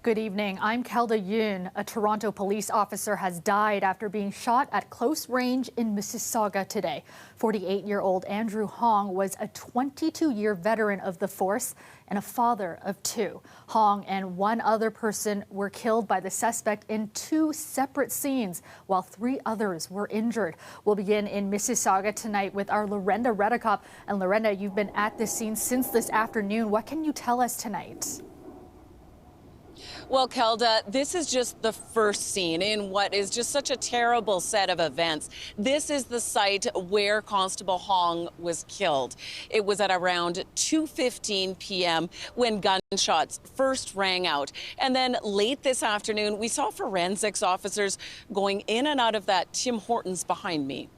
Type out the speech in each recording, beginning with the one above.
Good evening. I'm Kelda Yoon. A Toronto police officer has died after being shot at close range in Mississauga today. 48-year-old Andrew Hong was a 22-year veteran of the force and a father of two. Hong and one other person were killed by the suspect in two separate scenes, while three others were injured. We'll begin in Mississauga tonight with our Lorenda Redicop. And Lorenda, you've been at this scene since this afternoon. What can you tell us tonight? Well, Kelda, this is just the first scene in what is just such a terrible set of events. This is the site where Constable Hong was killed. It was at around 2:15 p.m. when gunshots first rang out. And then late this afternoon, we saw forensics officers going in and out of that Tim Hortons behind me,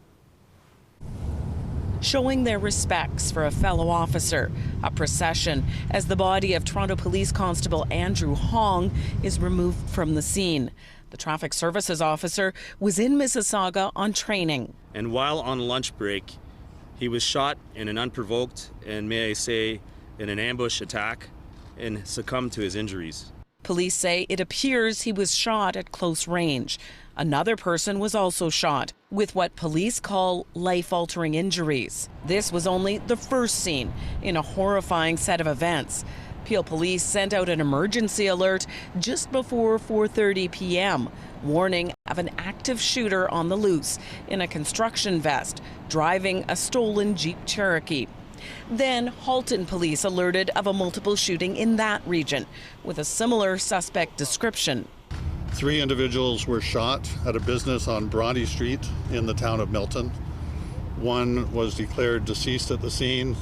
showing their respects for a fellow officer. A procession as the body of Toronto Police Constable Andrew Hong is removed from the scene. The traffic services officer was in Mississauga on training. And while on lunch break, he was shot in an unprovoked and, may I say, in an ambush attack, and succumbed to his injuries. Police say it appears he was shot at close range. Another person was also shot with what police call life-altering injuries. This was only the first scene in a horrifying set of events. Peel Police sent out an emergency alert just before 4:30 p.m., warning of an active shooter on the loose in a construction vest, driving a stolen Jeep Cherokee. Then Halton Police alerted of a multiple shooting in that region with a similar suspect description. 3 individuals were shot at a business on Bronte Street in the town of Milton. One was declared deceased at the scene,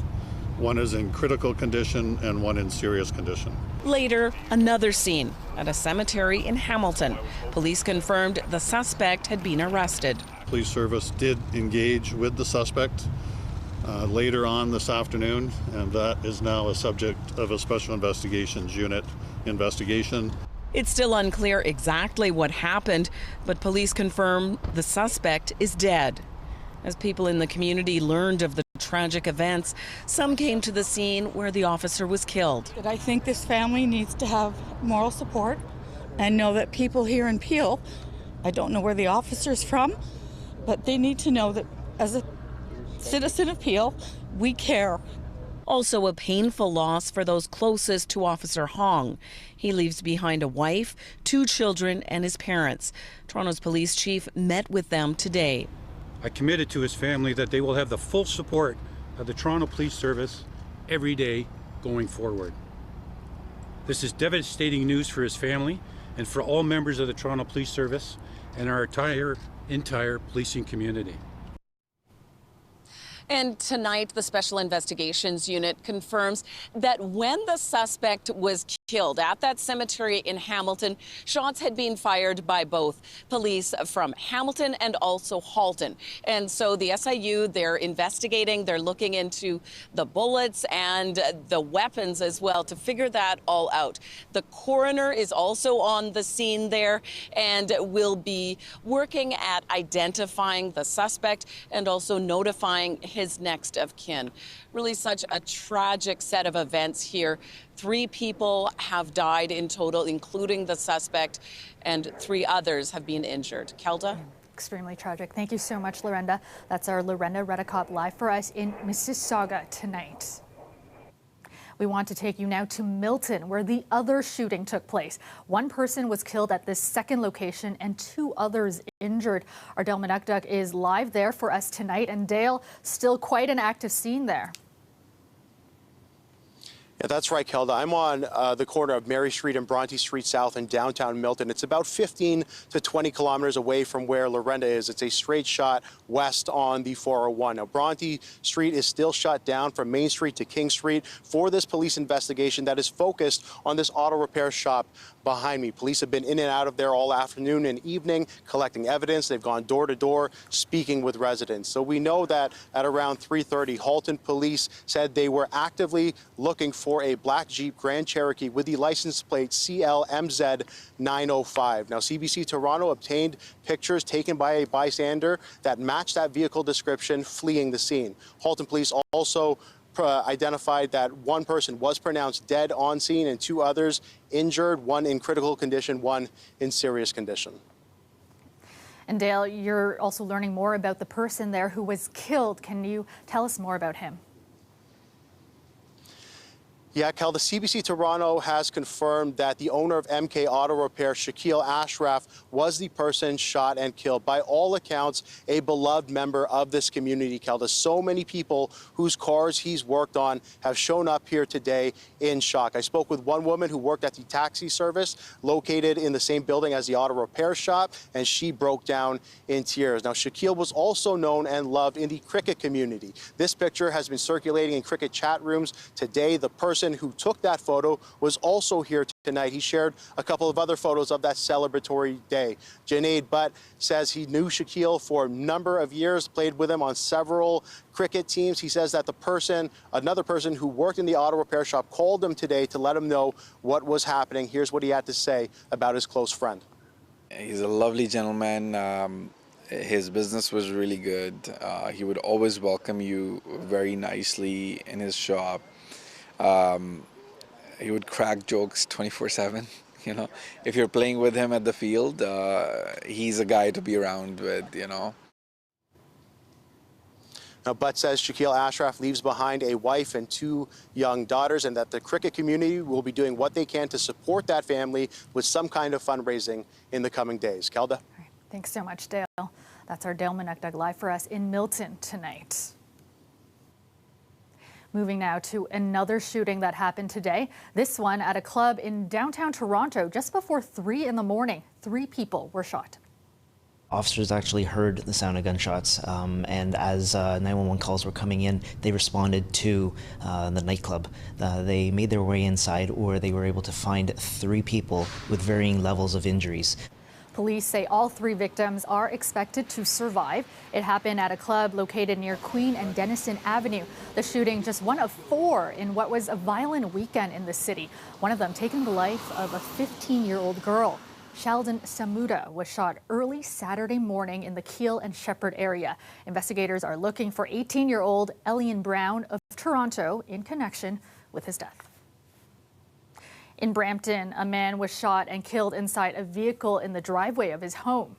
one is in critical condition, and one in serious condition. Later, another scene at a cemetery in Hamilton. Police confirmed the suspect had been arrested. Police service did engage with the suspect later on this afternoon, and that is now a subject of a Special Investigations Unit investigation. It's still unclear exactly what happened, but police confirm the suspect is dead. As people in the community learned of the tragic events, some came to the scene where the officer was killed. I think this family needs to have moral support and know that people here in Peel, I don't know where the officer's from, but they need to know that as a citizen of Peel, we care. Also a painful loss for those closest to Officer Hong. He leaves behind a wife, 2 children, and his parents. Toronto's police chief met with them today. I committed to his family that they will have the full support of the Toronto Police Service every day going forward. This is devastating news for his family and for all members of the Toronto Police Service and our entire policing community. And tonight, the Special Investigations Unit confirms that when the suspect was killed at that cemetery in Hamilton, shots had been fired by both police from Hamilton and also Halton. And so the SIU, they're investigating, they're looking into the bullets and the weapons as well to figure that all out. The coroner is also on the scene there and will be working at identifying the suspect and also notifying his next of kin. Really such a tragic set of events here. 3 people have died in total, including the suspect, and 3 others have been injured. Kelda? Extremely tragic. Thank you so much, Lorenda. That's our Lorenda Redicop live for us in Mississauga tonight. We want to take you now to Milton, where the other shooting took place. 1 person was killed at this second location and 2 others injured. Our Dale Manukduk is live there for us tonight. And Dale, still quite an active scene there. Yeah, that's right, Kelda. I'm on the corner of Mary Street and Bronte Street South in downtown Milton. It's about 15 to 20 kilometers away from where Lorenda is. It's a straight shot west on the 401. Now, Bronte Street is still shut down from Main Street to King Street for this police investigation that is focused on this auto repair shop behind me. Police have been in and out of there all afternoon and evening collecting evidence. They've gone door to door speaking with residents. So we know that at around 3:30, Halton police said they were actively looking for a black Jeep Grand Cherokee with the license plate CLMZ 905. Now, CBC Toronto obtained pictures taken by a bystander that matched that vehicle description fleeing the scene. Halton police also identified that one person was pronounced dead on scene and 2 others injured, 1 in critical condition, 1 in serious condition. And Dale, you're also learning more about the person there who was killed. Can you tell us more about him? Yeah, Kel, the CBC Toronto has confirmed that the owner of MK Auto Repair, Shaquille Ashraf, was the person shot and killed. By all accounts, a beloved member of this community, Kel. There's so many people whose cars he's worked on have shown up here today in shock. I spoke with one woman who worked at the taxi service located in the same building as the auto repair shop, and she broke down in tears. Now, Shaquille was also known and loved in the cricket community. This picture has been circulating in cricket chat rooms today. The person who took that photo was also here tonight. He shared a couple of other photos of that celebratory day. Junaid Butt says he knew Shaquille for a number of years, played with him on several cricket teams. He says that another person who worked in the auto repair shop called him today to let him know what was happening. Here's what he had to say about his close friend. He's a lovely gentleman. His business was really good. He would always welcome you very nicely in his shop. He would crack jokes 24/7. You know, if you're playing with him at the field, he's a guy to be around with, you know. Now, Butt says Shaquille Ashraf leaves behind a wife and 2 young daughters, and that the cricket community will be doing what they can to support that family with some kind of fundraising in the coming days. Kelda? All right. Thanks so much, Dale. That's our Dale Manukdug live for us in Milton tonight. Moving now to another shooting that happened today. This one at a club in downtown Toronto just before 3 in the morning. 3 people were shot. Officers actually heard the sound of gunshots, and as 911 calls were coming in, they responded to the nightclub. They made their way inside, where they were able to find 3 people with varying levels of injuries. Police say all 3 victims are expected to survive. It happened at a club located near Queen and Denison Avenue. The shooting just one of 4 in what was a violent weekend in the city. One of them taking the life of a 15-year-old girl. Sheldon Samuda was shot early Saturday morning in the Keele and Shepherd area. Investigators are looking for 18-year-old Elian Brown of Toronto in connection with his death. In Brampton, a man was shot and killed inside a vehicle in the driveway of his home.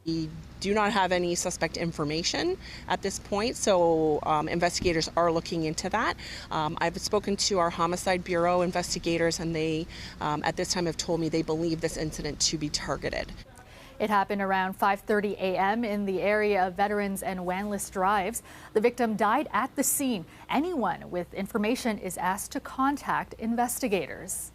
We do not have any suspect information at this point, so investigators are looking into that. I've spoken to our Homicide Bureau investigators, and they, at this time, have told me they believe this incident to be targeted. It happened around 5:30 a.m. in the area of Veterans and Wanless Drives. The victim died at the scene. Anyone with information is asked to contact investigators.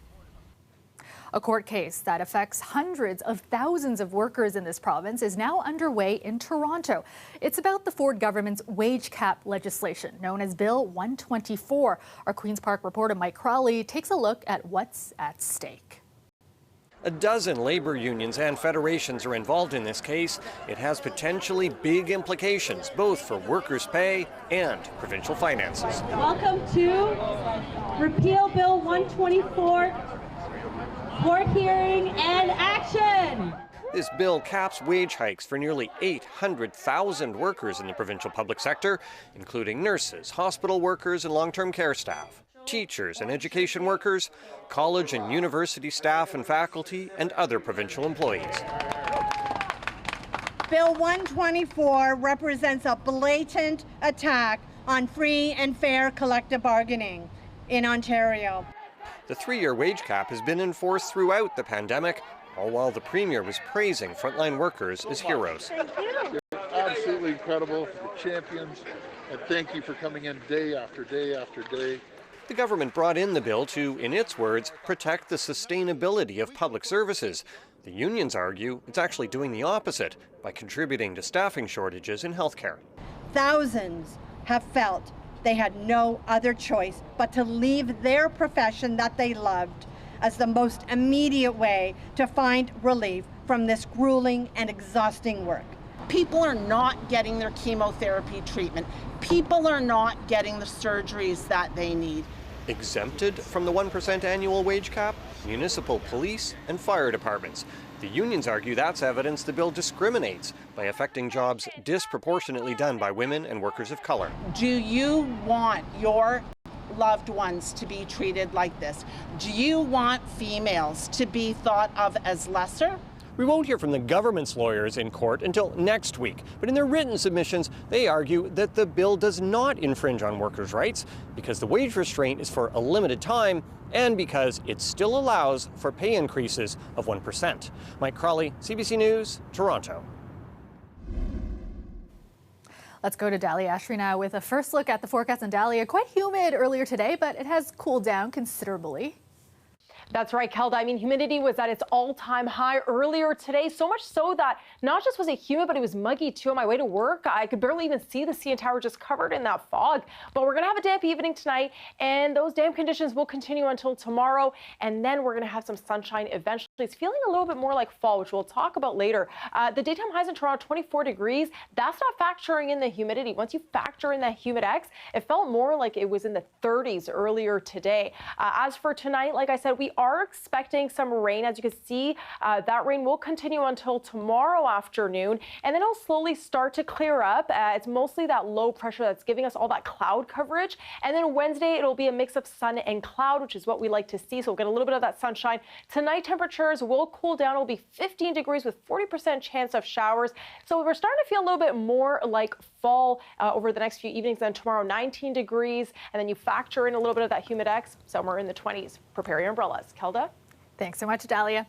A court case that affects hundreds of thousands of workers in this province is now underway in Toronto. It's about the Ford government's wage cap legislation, known as Bill 124. Our Queen's Park reporter Mike Crawley takes a look at what's at stake. A dozen labor unions and federations are involved in this case. It has potentially big implications, both for workers' pay and provincial finances. Welcome to Repeal Bill 124. Court hearing and action. This bill caps wage hikes for nearly 800,000 workers in the provincial public sector, including nurses, hospital workers, and long-term care staff, teachers and education workers, college and university staff and faculty, and other provincial employees. Bill 124 represents a blatant attack on free and fair collective bargaining in Ontario. The 3-year wage cap has been enforced throughout the pandemic, all while the Premier was praising frontline workers as heroes. You're absolutely incredible, you're champions, and thank you for coming in day after day after day. The government brought in the bill to, in its words, protect the sustainability of public services. The unions argue it's actually doing the opposite by contributing to staffing shortages in healthcare. Thousands have felt they had no other choice but to leave their profession that they loved as the most immediate way to find relief from this grueling and exhausting work. People are not getting their chemotherapy treatment. People are not getting the surgeries that they need. Exempted from the 1% annual wage cap, municipal police and fire departments. The unions argue that's evidence the bill discriminates by affecting jobs disproportionately done by women and workers of color. Do you want your loved ones to be treated like this? Do you want females to be thought of as lesser? We won't hear from the government's lawyers in court until next week, but in their written submissions, they argue that the bill does not infringe on workers' rights because the wage restraint is for a limited time and because it still allows for pay increases of 1%. Mike Crawley, CBC News, Toronto. Let's go to Dahlia Ashby now with a first look at the forecast in Dahlia. Quite humid earlier today, but it has cooled down considerably. That's right, Kelda. I mean, humidity was at its all-time high earlier today, so much so that not just was it humid, but it was muggy too. On my way to work, I could barely even see the CN Tower, just covered in that fog. But we're going to have a damp evening tonight, and those damp conditions will continue until tomorrow, and then we're going to have some sunshine eventually. It's feeling a little bit more like fall, which we'll talk about later. The daytime highs in Toronto, 24 degrees. That's not factoring in the humidity. Once you factor in that humidex, it felt more like it was in the 30s earlier today. As for tonight, like I said, we are expecting some rain. As you can see, that rain will continue until tomorrow afternoon, and then it'll slowly start to clear up. It's mostly that low pressure that's giving us all that cloud coverage. And then Wednesday, it'll be a mix of sun and cloud, which is what we like to see. So we'll get a little bit of that sunshine. Tonight, temperatures will cool down. It'll be 15 degrees with 40% chance of showers. So we're starting to feel a little bit more like fall over the next few evenings. Then tomorrow, 19 degrees. And then you factor in a little bit of that humidex, somewhere in the 20s. Prepare your umbrellas. Kelda? Thanks so much, Dahlia.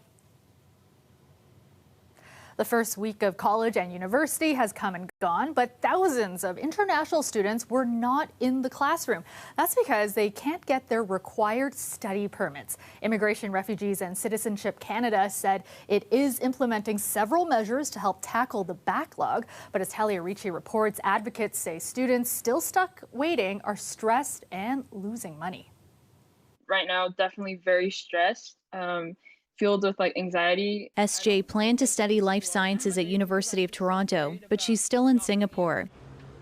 The first week of college and university has come and gone, but thousands of international students were not in the classroom. That's because they can't get their required study permits. Immigration, Refugees and Citizenship Canada said it is implementing several measures to help tackle the backlog. But as Talia Ricci reports, advocates say students still stuck waiting are stressed and losing money. Right now, definitely very stressed. Filled with anxiety. SJ planned to study life sciences at University of Toronto, but she's still in Singapore.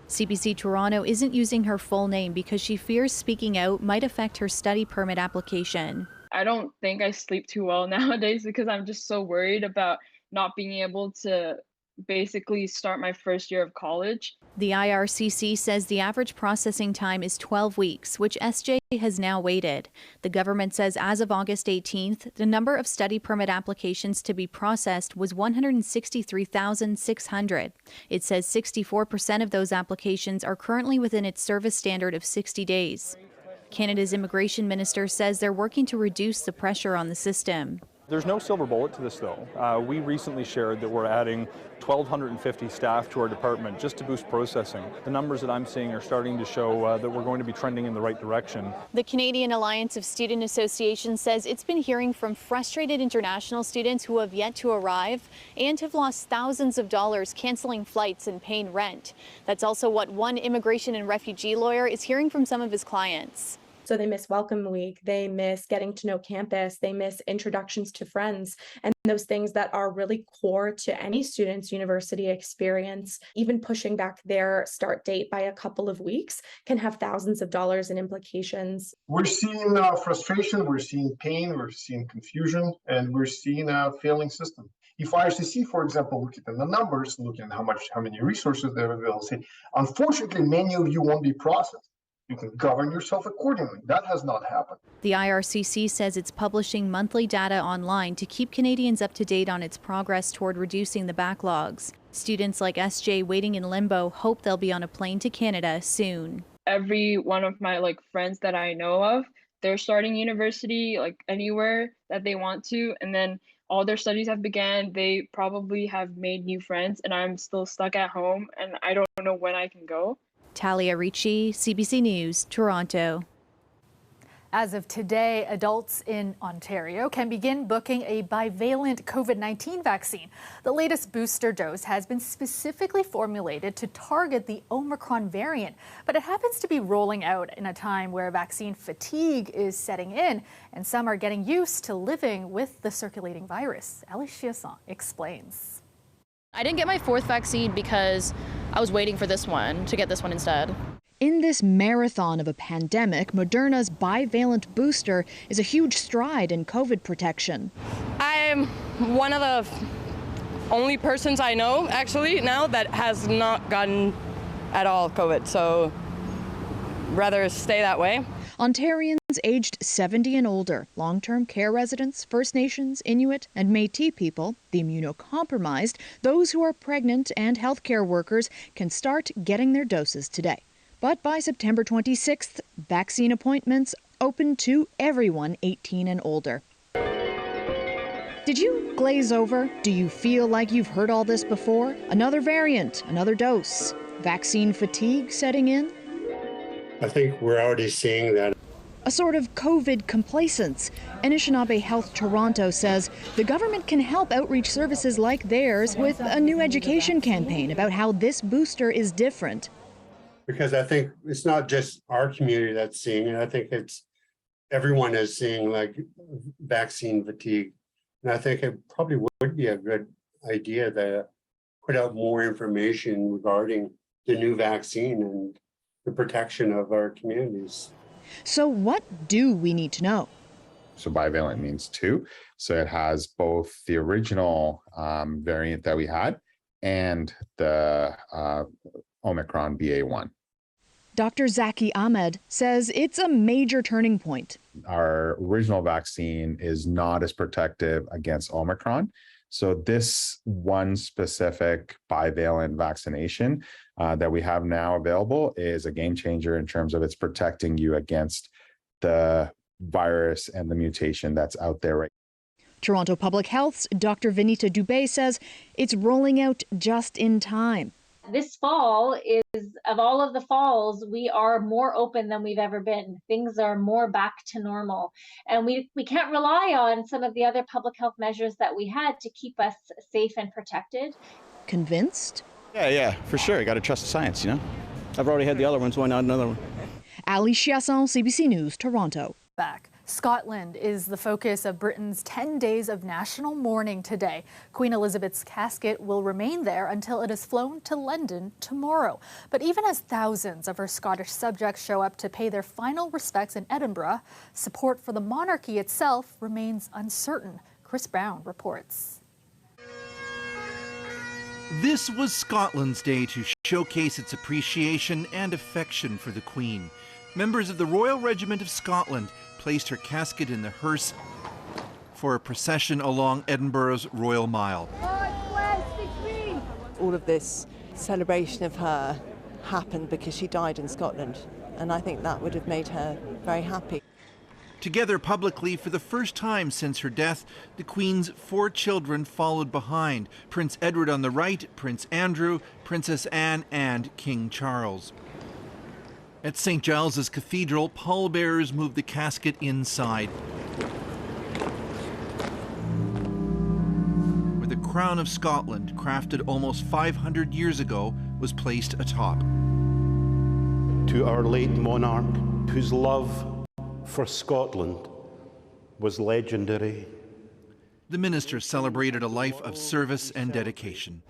CBC Toronto isn't using her full name because she fears speaking out might affect her study permit application. I don't think I sleep too well nowadays because I'm just so worried about not being able to basically start my first year of college. The IRCC says the average processing time is 12 weeks, which SJ has now waited. The government says as of August 18th, the number of study permit applications to be processed was 163,600. It says 64% of those applications are currently within its service standard of 60 days. Canada's immigration minister says they're working to reduce the pressure on the system. There's no silver bullet to this, though. We recently shared that we're adding 1,250 staff to our department just to boost processing. The numbers that I'm seeing are starting to show that we're going to be trending in the right direction. The Canadian Alliance of Student Associations says it's been hearing from frustrated international students who have yet to arrive and have lost thousands of dollars canceling flights and paying rent. That's also what one immigration and refugee lawyer is hearing from some of his clients. So they miss welcome week, they miss getting to know campus, they miss introductions to friends, and those things that are really core to any student's university experience. Even pushing back their start date by a couple of weeks can have thousands of dollars in implications. We're seeing frustration, we're seeing pain, we're seeing confusion, and we're seeing a failing system. If IRCC, for example, look at the numbers, looking at how many resources they're available, say, unfortunately, many of you won't be processed. You can govern yourself accordingly. That has not happened. The IRCC says it's publishing monthly data online to keep Canadians up to date on its progress toward reducing the backlogs. Students like SJ waiting in limbo hope they'll be on a plane to Canada soon. Every one of my friends that I know of, they're starting university anywhere that they want to, and then all their studies have began. They probably have made new friends, and I'm still stuck at home, and I don't know when I can go. Talia Ricci, CBC News, Toronto. As of today, adults in Ontario can begin booking a bivalent COVID-19 vaccine. The latest booster dose has been specifically formulated to target the Omicron variant, but it happens to be rolling out in a time where vaccine fatigue is setting in, and some are getting used to living with the circulating virus. Ellie Chiasson explains. I didn't get my fourth vaccine because I was waiting for this one, to get this one instead. In this marathon of a pandemic, Moderna's bivalent booster is a huge stride in COVID protection. I'm one of the only persons I know, actually, now that has not gotten at all COVID, so rather stay that way. Ontarians aged 70 and older, long-term care residents, First Nations, Inuit, and Métis people, the immunocompromised, those who are pregnant, and healthcare workers can start getting their doses today. But by September 26th, vaccine appointments open to everyone 18 and older. Did you glaze over? Do you feel like you've heard all this before? Another variant, another dose. Vaccine fatigue setting in? I think we're already seeing that. A sort of COVID complacence. Anishinaabe Health Toronto says the government can help outreach services like theirs with a new education campaign about how this booster is different. Because I think it's not just our community that's seeing it. I think it's everyone is seeing like vaccine fatigue. And I think it probably would be a good idea to put out more information regarding the new vaccine and the protection of our communities. So what do we need to know? So bivalent means two. So it has both the original variant that we had and the Omicron BA1. Dr. Zaki Ahmed says it's a major turning point. Our original vaccine is not as protective against Omicron. So this one specific bivalent vaccination that we have now available is a game changer in terms of it's protecting you against the virus and the mutation that's out there right now. Toronto Public Health's Dr. Vinita Dubé says it's rolling out just in time. This fall is, of all of the falls, we are more open than we've ever been. Things are more back to normal. And we can't rely on some of the other public health measures that we had to keep us safe and protected. Convinced? Yeah, for sure. You got to trust the science, you know? I've already had the other ones, why not another one? Ali Chiasson, CBC News, Toronto. Back. Scotland is the focus of Britain's 10 days of national mourning today. Queen Elizabeth's casket will remain there until it is flown to London tomorrow. But even as thousands of her Scottish subjects show up to pay their final respects in Edinburgh, support for the monarchy itself remains uncertain. Chris Brown reports. This was Scotland's day to showcase its appreciation and affection for the Queen. Members of the Royal Regiment of Scotland placed her casket in the hearse for a procession along Edinburgh's Royal Mile. All of this celebration of her happened because she died in Scotland, and I think that would have made her very happy. Together publicly for the first time since her death, the Queen's 4 children followed behind. Prince Edward on the right, Prince Andrew, Princess Anne, and King Charles. At St. Giles's Cathedral, pallbearers moved the casket inside, where the crown of Scotland, crafted almost 500 years ago, was placed atop. To our late monarch, whose love for Scotland was legendary. The minister celebrated a life of service and dedication.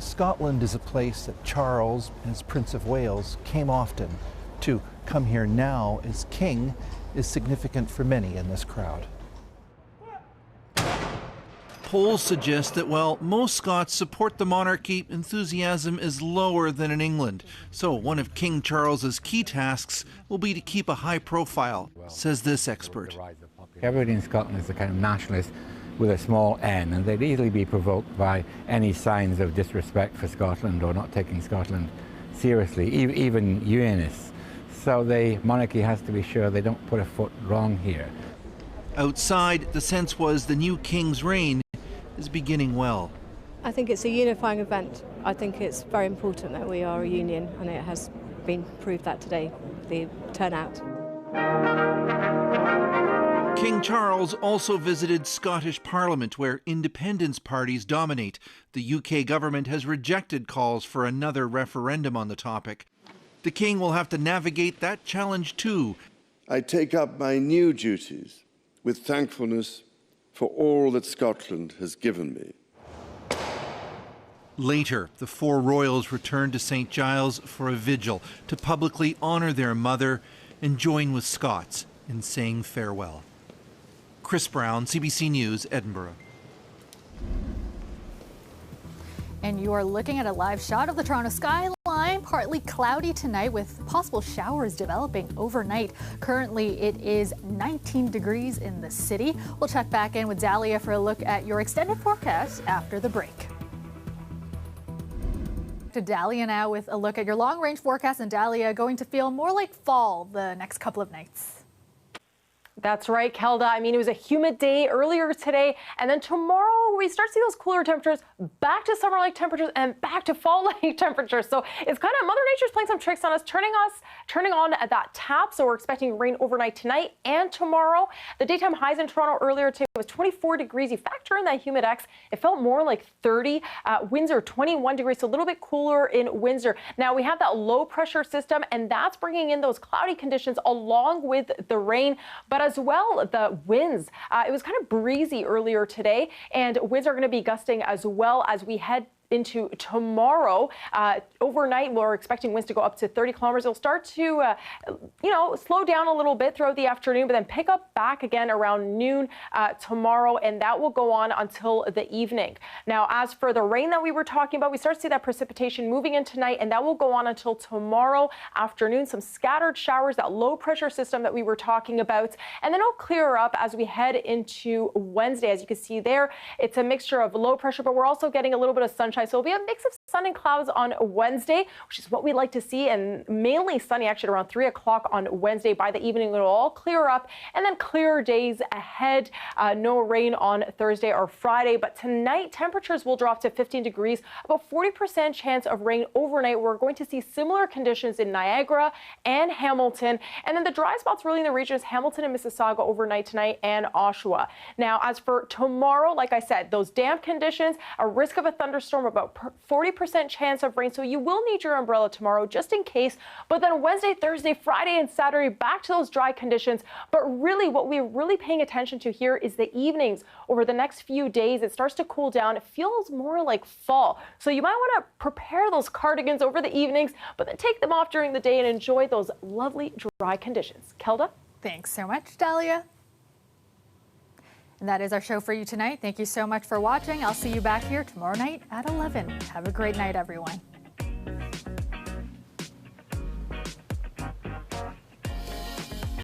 Scotland is a place that Charles, as Prince of Wales, came often. To come here now as king is significant for many in this crowd. Polls suggest that while most Scots support the monarchy, enthusiasm is lower than in England. So one of King Charles's key tasks will be to keep a high profile, says this expert. Everybody in Scotland is a kind of nationalist with a small n, and they'd easily be provoked by any signs of disrespect for Scotland or not taking Scotland seriously, even Unionists. So the monarchy has to be sure they don't put a foot wrong here. Outside, the sense was the new king's reign is beginning well. I think it's a unifying event. I think it's very important that we are a union, and it has been proved that today, the turnout. King Charles also visited Scottish Parliament, where independence parties dominate. The UK government has rejected calls for another referendum on the topic. The King will have to navigate that challenge too. I take up my new duties with thankfulness for all that Scotland has given me. Later, the 4 royals returned to St. Giles for a vigil to publicly honour their mother and join with Scots in saying farewell. Chris Brown, CBC News, Edinburgh. And you are looking at a live shot of the Toronto skyline. partly cloudy tonight with possible showers developing overnight. Currently, it is 19 degrees in the city. We'll check back in with Dahlia for a look at your extended forecast after the break. To Dahlia now with a look at your long-range forecast, and Dahlia going to feel more like fall the next couple of nights. That's right, Kelda. I mean, it was a humid day earlier today, and then tomorrow we start to see those cooler temperatures back to summer-like temperatures and back to fall-like temperatures. So it's kind of Mother Nature's playing some tricks on us, turning on that tap. So we're expecting rain overnight tonight and tomorrow. The daytime highs in Toronto earlier today was 24 degrees. You factor in that humid X, it felt more like 30. Windsor 21 degrees, so a little bit cooler in Windsor. Now we have that low pressure system, and that's bringing in those cloudy conditions along with the rain. But as well, the winds. It was kind of breezy earlier today, and winds are going to be gusting as well as we head into tomorrow. Overnight, we're expecting winds to go up to 30 kilometers. It'll start to, slow down a little bit throughout the afternoon, but then pick up back again around noon tomorrow, and that will go on until the evening. Now, as for the rain that we were talking about, we start to see that precipitation moving in tonight, and that will go on until tomorrow afternoon. Some scattered showers, that low pressure system that we were talking about, and then it'll clear up as we head into Wednesday. As you can see there, it's a mixture of low pressure, but we're also getting a little bit of sunshine. So it'll be a mix of sun and clouds on Wednesday, which is what we like to see, and mainly sunny actually around 3 o'clock on Wednesday. By the evening, it'll all clear up, and then clearer days ahead. No rain on Thursday or Friday, but tonight temperatures will drop to 15 degrees, about 40% chance of rain overnight. We're going to see similar conditions in Niagara and Hamilton, and then the dry spots really in the regions Hamilton and Mississauga overnight tonight, and Oshawa. Now, as for tomorrow, like I said, those damp conditions, a risk of a thunderstorm, about 40% chance of rain, so you will need your umbrella tomorrow just in case. But then Wednesday, Thursday, Friday, and Saturday, back to those dry conditions. But really, what we're really paying attention to here is the evenings. Over the next few days, it starts to cool down. It feels more like fall. So you might want to prepare those cardigans over the evenings, but then take them off during the day and enjoy those lovely dry conditions. Kelda? Thanks so much, Dahlia. And that is our show for you tonight. Thank you so much for watching. I'll see you back here tomorrow night at 11. Have a great night, everyone.